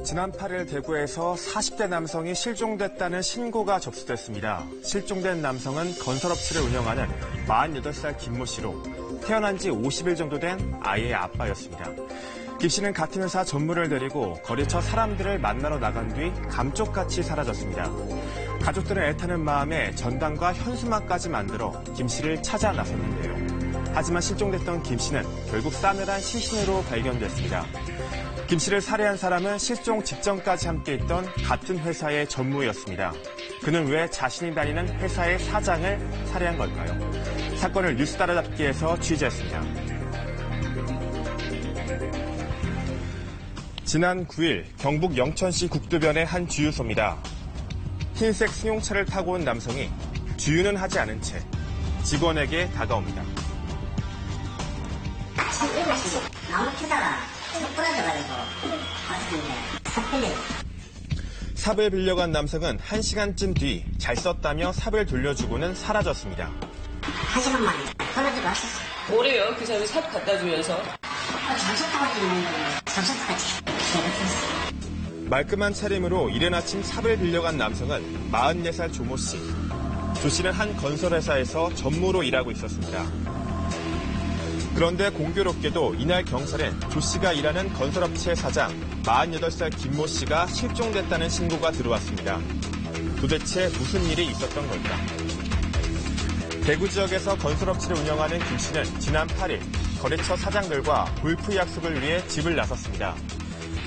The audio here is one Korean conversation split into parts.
지난 8일 대구에서 40대 남성이 실종됐다는 신고가 접수됐습니다. 실종된 남성은 건설업체를 운영하는 48살 김모 씨로 태어난 지 50일 정도 된 아이의 아빠였습니다. 김 씨는 같은 회사 전무를 데리고 거래처 사람들을 만나러 나간 뒤 감쪽같이 사라졌습니다. 가족들은 애타는 마음에 전단과 현수막까지 만들어 김 씨를 찾아 나섰는데요. 하지만 실종됐던 김 씨는 결국 싸늘한 시신으로 발견됐습니다. 김 씨를 살해한 사람은 실종 직전까지 함께했던 같은 회사의 전무였습니다. 그는 왜 자신이 다니는 회사의 사장을 살해한 걸까요? 사건을 뉴스 따라잡기에서 취재했습니다. 지난 9일 경북 영천시 국도변의 한 주유소입니다. 흰색 승용차를 타고 온 남성이 주유는 하지 않은 채 직원에게 다가옵니다. 삽을 빌려간 남성은 1시간쯤 뒤 잘 썼다며 삽을 돌려주고는 사라졌습니다. 1시간 만에 돌려주고 왔었어. 뭐래요? 그 사람이 삽 갖다 주면서? 잠수타까지. 말끔한 차림으로 이른 아침 삽을 빌려간 남성은 44살 조모 씨. 조 씨는 한 건설회사에서 전무로 일하고 있었습니다. 그런데 공교롭게도 이날 경찰엔 조 씨가 일하는 건설업체 사장 48살 김모 씨가 실종됐다는 신고가 들어왔습니다. 도대체 무슨 일이 있었던 걸까? 대구 지역에서 건설업체를 운영하는 김 씨는 지난 8일 거래처 사장들과 골프 약속을 위해 집을 나섰습니다.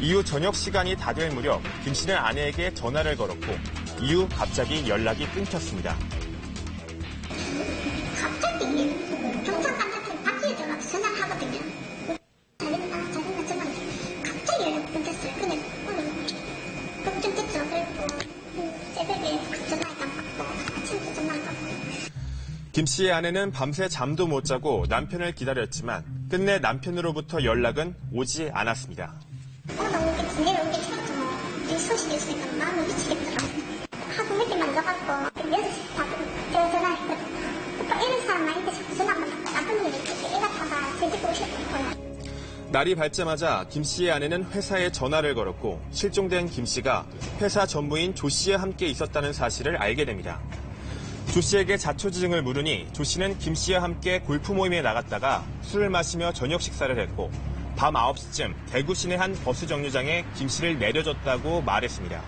이후 저녁 시간이 다 될 무렵 김 씨는 아내에게 전화를 걸었고 이후 갑자기 연락이 끊겼습니다. 갑자기 경찰관한테 바퀴에 전화를 하거든요. 자기가 전화를 갑자기 연락 끊겼어요. 그냥 걱정됐죠. 그리고 새벽에 전화를 안 받고 아침부터 전화 안 받고. 김 씨의 아내는 밤새 잠도 못 자고 남편을 기다렸지만 끝내 남편으로부터 연락은 오지 않았습니다. 내가 오게 싫었잖아. 이 소식이 있으니까 마음이 미치겠더라고. 하루 늦게 만져갖고 6시 다 전화했거든. 오빠 이런 사람 아닌데 자꾸 전화만 받고 나쁜 일이 있겠지. 애 같아가 제주도 오셨거든. 날이 밝자마자 김 씨의 아내는 회사에 전화를 걸었고 실종된 김 씨가 회사 전무인 조 씨와 함께 있었다는 사실을 알게 됩니다. 조 씨에게 자초지종을 물으니 조 씨는 김 씨와 함께 골프 모임에 나갔다가 술을 마시며 저녁 식사를 했고 밤 9시쯤 대구 시내 한 버스 정류장에 김 씨를 내려줬다고 말했습니다.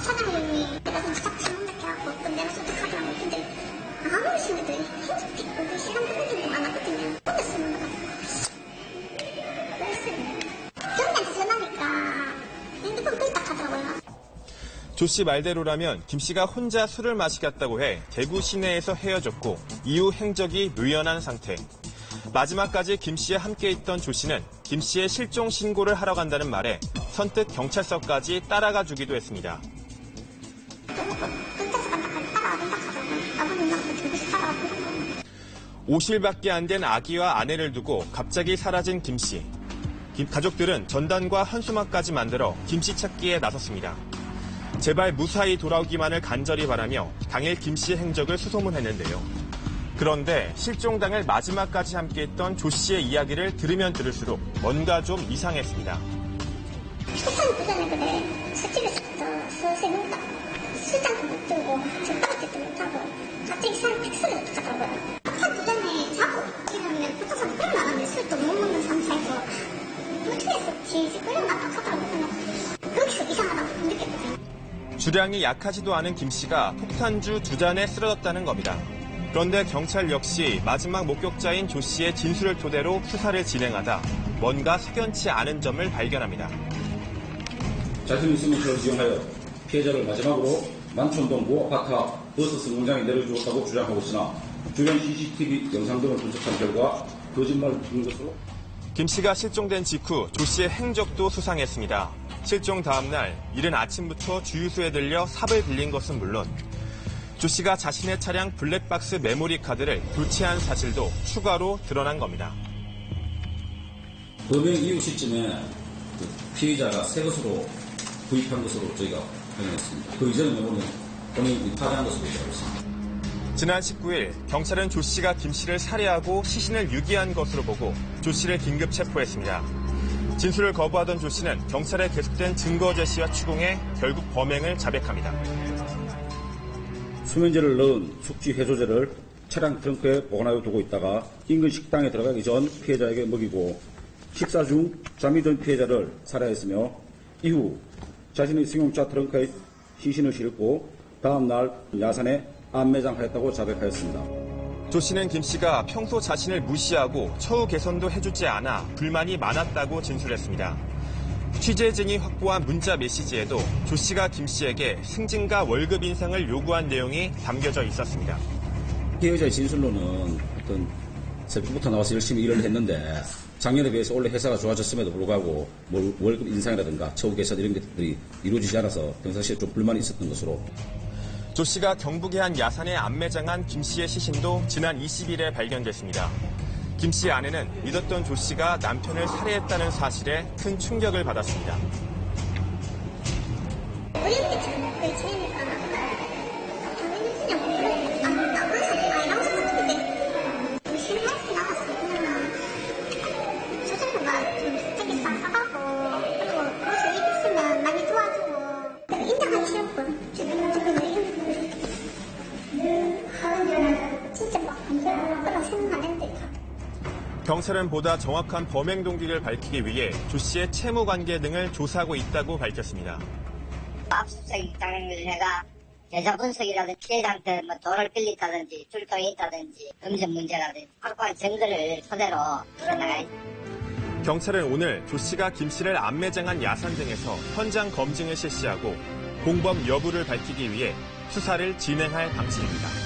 사장님이 내가 좀 잘못 느껴갖고 또 내가 선택하기만 못했는데 아무리 신데도 핸드폰 있고 시간 걸리는 거 많았거든요. 혼자 쓰는 거 같고 그랬어요. 경찰한테 전화니까 핸드폰 끄딱 하더라고요. 조 씨 말대로라면 김 씨가 혼자 술을 마시겠다고 해 대구 시내에서 헤어졌고 이후 행적이 묘연한 상태. 마지막까지 김 씨와 함께 있던 조 씨는 김 씨의 실종 신고를 하러 간다는 말에 선뜻 경찰서까지 따라가 주기도 했습니다. 50일밖에 안 된 아기와 아내를 두고 갑자기 사라진 김 씨. 가족들은 전단과 현수막까지 만들어 김 씨 찾기에 나섰습니다. 제발 무사히 돌아오기만을 간절히 바라며 당일 김 씨의 행적을 수소문했는데요. 그런데 실종 당일 마지막까지 함께했던 조 씨의 이야기를 들으면 들을수록 뭔가 좀 이상했습니다. 식사는 부산에 그래. 술집에서부터 서서히 먹다가 술잔도 못 들고 젓가락질도 못하고 갑자기 사람 백설이 어떡하더라고요. 한 부산에 자고 그러면 붙어서 끌어나가는데 술도 못 먹는 상태에서 물통에서 질질 끌어나갔다 하더라고요. 거기서 이상하다고 느꼈거든요. 주량이 약하지도 않은 김 씨가 폭탄주 2잔에 쓰러졌다는 겁니다. 그런데 경찰 역시 마지막 목격자인 조 씨의 진술을 토대로 수사를 진행하다 뭔가 석연치 않은 점을 발견합니다. 자신이 있으면 저를 이용하여 피해자를 마지막으로 만촌동 모 아파트 앞 버스 승용장에 내려주었다고 주장하고 있으나 주변 CCTV 영상 등을 분석한 결과 거짓말을 부른 것으로. 김 씨가 실종된 직후 조 씨의 행적도 수상했습니다. 실종 다음 날 이른 아침부터 주유소에 들려 삽을 빌린 것은 물론 조 씨가 자신의 차량 블랙박스 메모리 카드를 교체한 사실도 추가로 드러난 겁니다. 범행 이후 시점에 피해자가 새 것으로 구입한 것으로 저희가 확인했습니다. 그 이전의 메모리는 본인이 파괴한 것으로 알고 있습니다. 지난 19일 경찰은 조 씨가 김 씨를 살해하고 시신을 유기한 것으로 보고 조 씨를 긴급 체포했습니다. 진술을 거부하던 조 씨는 경찰의 계속된 증거 제시와 추궁에 결국 범행을 자백합니다. 수면제를 넣은 숙취 해소제를 차량 트렁크에 보관하여 두고 있다가 인근 식당에 들어가기 전 피해자에게 먹이고 식사 중 잠이 든 피해자를 살해했으며 이후 자신의 승용차 트렁크에 시신을 싣고 다음 날 야산에 안매장하였다고 자백하였습니다. 조 씨는 김 씨가 평소 자신을 무시하고 처우 개선도 해주지 않아 불만이 많았다고 진술했습니다. 취재진이 확보한 문자 메시지에도 조 씨가 김 씨에게 승진과 월급 인상을 요구한 내용이 담겨져 있었습니다. 피해자의 진술로는 어떤 새벽부터 나와서 열심히 일을 했는데 작년에 비해서 원래 회사가 좋아졌음에도 불구하고 월급 인상이라든가 처우 개선 이런 것들이 이루어지지 않아서 평상시에 좀 불만이 있었던 것으로. 조 씨가 경북의 한 야산에 안매장한 김 씨의 시신도 지난 20일에 발견됐습니다. 김 씨의 아내는 믿었던 조 씨가 남편을 살해했다는 사실에 큰 충격을 받았습니다. 어릴 때처럼 거의 지내니까 당연히 그냥 나쁜 사람이 아니라고 생각했는데 열심히 해서 나갔어. 그러면 주주부가 좀 되게 싹싹하고 그리고 무슨 일 있으면 많이 도와주고 인정하기 싫었거든. 주변에 진짜 막 그런 생각 안 했는데 경찰은 보다 정확한 범행 동기를 밝히기 위해 조 씨의 채무 관계 등을 조사하고 있다고 밝혔습니다. 압수수색 입장을 해가 계좌 분석이라든지 피해자한테 뭐 돈을 빌렸다든지 출동이 있다든지 금전 문제라든지 확보한 증거를 토대로 나가야. 경찰은 오늘 조 씨가 김 씨를 안매장한 야산 등에서 현장 검증을 실시하고 공범 여부를 밝히기 위해 수사를 진행할 방침입니다.